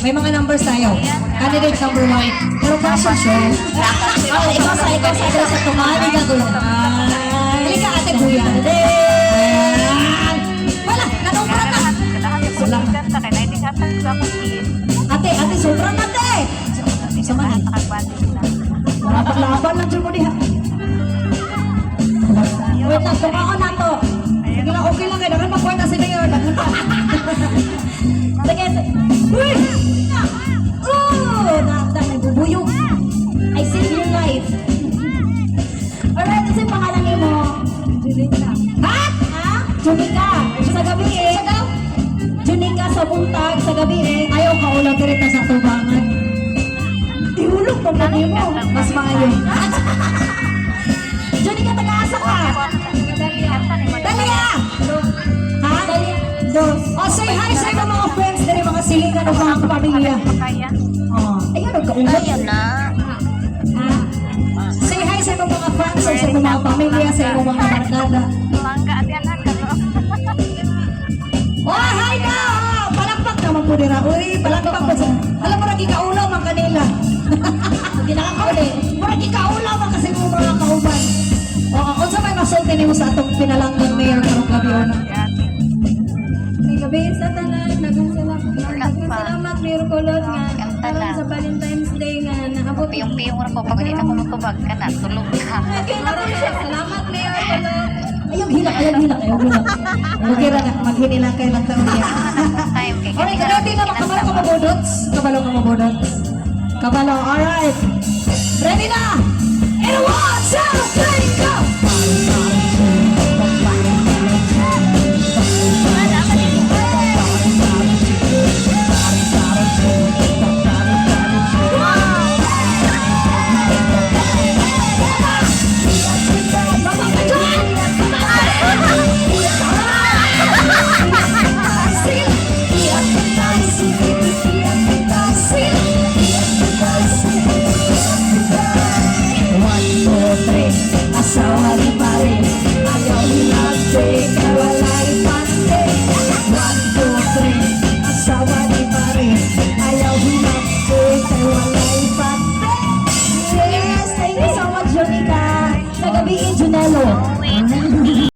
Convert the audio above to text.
May mga numbers tayo. Candidate number 1. Pero passion show. Ikaw sa tumali ka ko. Halika ate kuya. Wala, nanumbra ka. Wala. Ate, sobrang ate. Sama ni. Laban lang dyan mo diha. Wait lang, tumakon na to. Sige lang, okay lang kayo. Dagan magkwenta si Mayor. Sige. Uy! Oh! Nagbubuyog. I save your life. Alright, kasi pangalan mo. Junika. Ha? Junika. Sa gabi eh. Junika sa buntag. Sa gabi eh. Ayaw ka ulang direct na sa tubangan. Ihulog mo na mo. Mas maayo. Junika, taga-asa ka. Dalia! Ha? Dos. Oh, say hi sa mga friends dari mga silingan ng mga pamilya. Oh, ayun, nagkaunod. Kaya na. Say hi sa mga fans, sa mga pamilya, sa mga barkada. Langga at yan ka. Oh, hi na! Palakpak naman po nila. Uy, palakpak po sa... Alam mo, nagkikaulaw man kanila. Hindi nakakauli. Nagkikaulaw man kasi mga kauban. Oo, kung sa may masulti niyo sa atong pinalanggang mayor karong gabi o na. May gabi sa tanan, nagang salamat Mayor Kulot nga karon sa Valentine's Day nga naabot Piyong-piyong ra ko pag hindi na ko matubag ka na tulog ka. Salamat Mayor Kulot. Ayaw hilak. Okay ra na, maghinilang kayo lang taon niya. Time kay Alright, ready na ba? Kabalo ka mabudots? Kabalo, alright. Ready na! And 1, 2, 3, go!